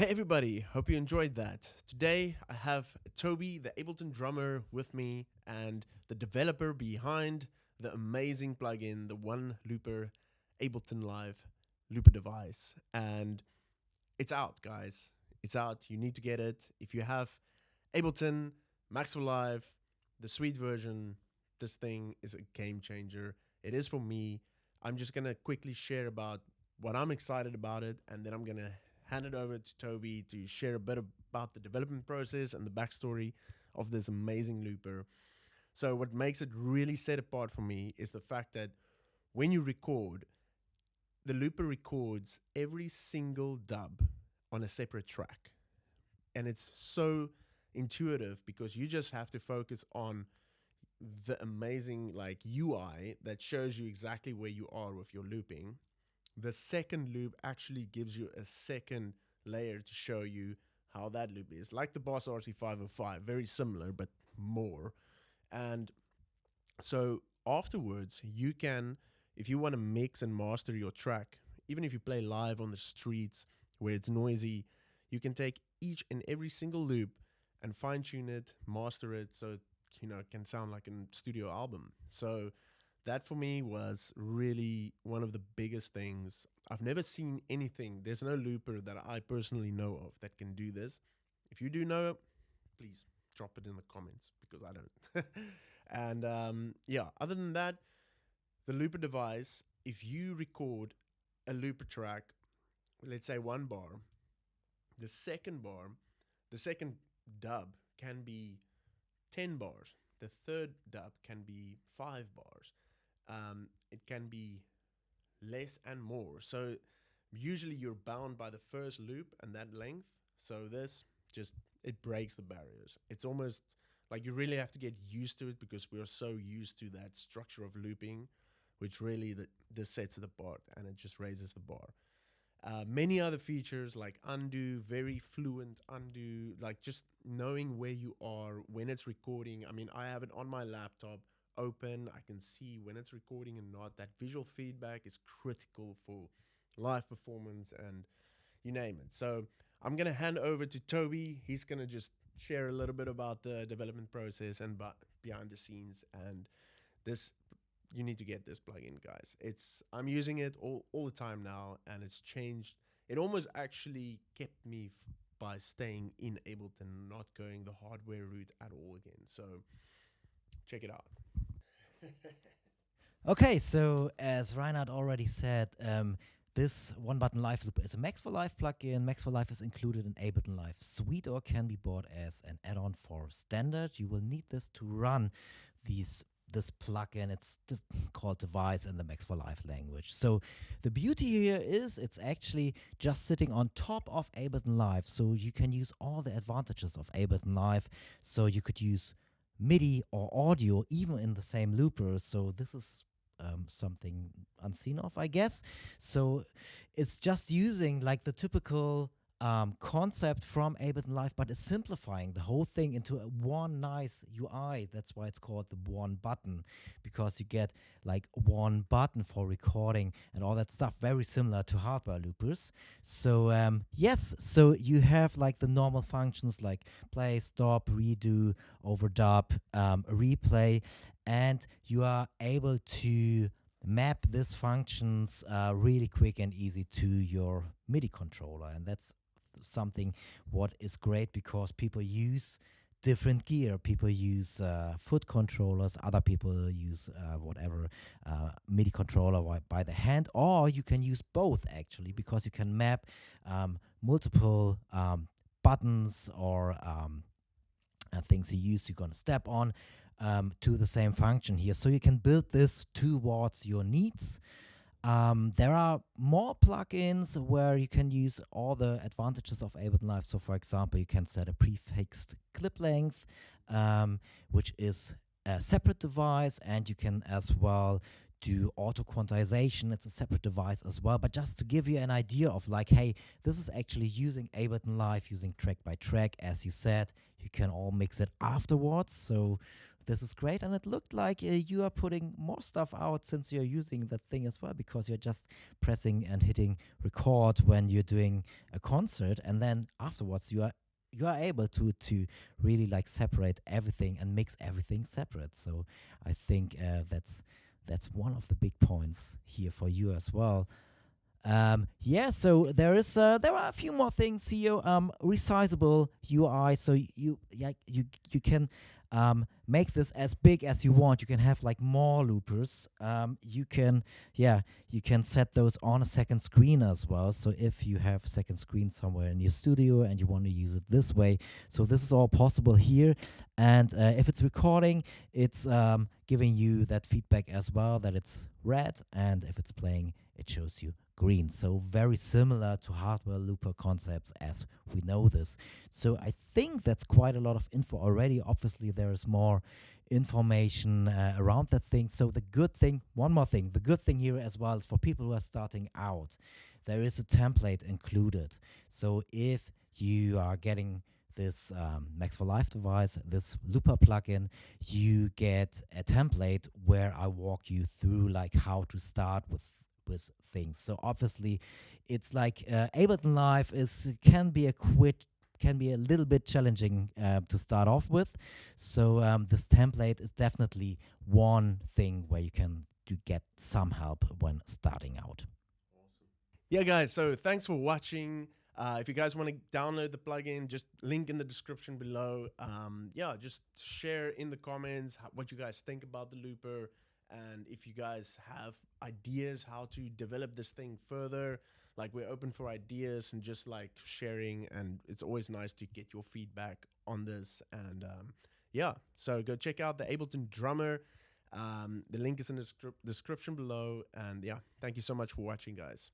Hey everybody, hope you enjoyed that. Today I have Toby, the Ableton drummer, with me and the developer behind the amazing plugin, the One Looper Ableton Live Looper device. And it's out, guys. It's out. You need to get it. If you have Ableton, Max for Live, the Suite version, this thing is a game changer. It is for me. I'm just going to quickly share about what I'm excited about it, and then I'm going to hand it over to Toby to share a bit about the development process and the backstory of this amazing looper. So what makes it really set apart for me is the fact that when you record, the looper records every single dub on a separate track. And it's so intuitive because you just have to focus on the amazing UI that shows you exactly where you are with your looping. The second loop actually gives you a second layer to show you how that loop is, like the Boss RC505, very similar but more. And so afterwards, you can, if you want to mix and master your track, even if you play live on the streets where it's noisy, you can take each and every single loop and fine tune it, master it, so it can sound like a studio album. So that for me was really one of the biggest things. I've never seen anything. There's no looper that I personally know of that can do this. If you do know it, please drop it in the comments because I don't. And other than that, the looper device, if you record a looper track, let's say 1 bar, the second dub can be 10 bars. The third dub can be 5 bars. It can be less and more. So usually you're bound by the first loop and that length. So this it breaks the barriers. It's almost like you really have to get used to it because we're so used to that structure of looping, which really this sets it apart and it just raises the bar. Many other features like undo, very fluent undo, like just knowing where you are when it's recording. I mean, I have it on my laptop open. I can see when it's recording and not. That visual feedback is critical for live performance and you name it. So I'm going to hand over to Toby. He's going to just share a little bit about the development process and behind the scenes. And this, you need to get this plugin, guys. I'm using it all the time now, and it's changed. It almost actually kept me by staying in Ableton, not going the hardware route at all again. So check it out. Okay, so as Reinhardt already said, this one button live loop is a Max for Live plugin. Max for Live is included in Ableton Live Suite or can be bought as an add-on for standard. You will need this to run this plugin. It's called device in the Max for Live language. So the beauty here is it's actually just sitting on top of Ableton Live. So you can use all the advantages of Ableton Live. So you could use MIDI or audio even in the same looper. So this is something unseen of, I guess. So it's just using like the typical concept from Ableton Live, but it's simplifying the whole thing into one nice UI. That's why it's called the one button, because you get like one button for recording and all that stuff, very similar to hardware loopers. So yes, so you have like the normal functions like play, stop, redo, overdub, replay, and you are able to map these functions really quick and easy to your MIDI controller. And that's something what is great because people use different gear. People use foot controllers, other people use whatever MIDI controller by the hand, or you can use both actually, because you can map multiple buttons or things you're going to step on to the same function here. So you can build this towards your needs. There are more plugins where you can use all the advantages of Ableton Live. So for example, you can set a prefixed clip length, which is a separate device, and you can as well do auto quantization. It's a separate device as well. But just to give you an idea of like, hey, this is actually using Ableton Live, using track by track. As you said, you can all mix it afterwards. So this is great. And it looked like you are putting more stuff out since you're using that thing as well, because you're just pressing and hitting record when you're doing a concert, and then afterwards you are able to really like separate everything and mix everything separate. So I think that's one of the big points here for you as well. So there are a few more things here. Resizable UI, so you can make this as big as you want. You can have like more loopers. You can set those on a second screen as well. So if you have a second screen somewhere in your studio and you want to use it this way, so this is all possible here. And if it's recording, it's giving you that feedback as well, that it's red, and if it's playing, it shows you green. So very similar to hardware looper concepts as we know this. So I think that's quite a lot of info already. Obviously, there is more information around that thing. So the good thing here as well is for people who are starting out, there is a template included. So if you are getting this Max for Live device, this looper plugin, you get a template where I walk you through like how to start with things. So obviously, it's like Ableton Live can be a little bit challenging to start off with. So this template is definitely one thing where you can get some help when starting out. Awesome. Yeah, guys. So thanks for watching. If you guys want to download the plugin, just link in the description below. Just share in the comments what you guys think about the looper. And if you guys have ideas how to develop this thing further, like we're open for ideas and just like sharing. And it's always nice to get your feedback on this. And so go check out the Ableton Drummer. The link is in the description below. And thank you so much for watching, guys.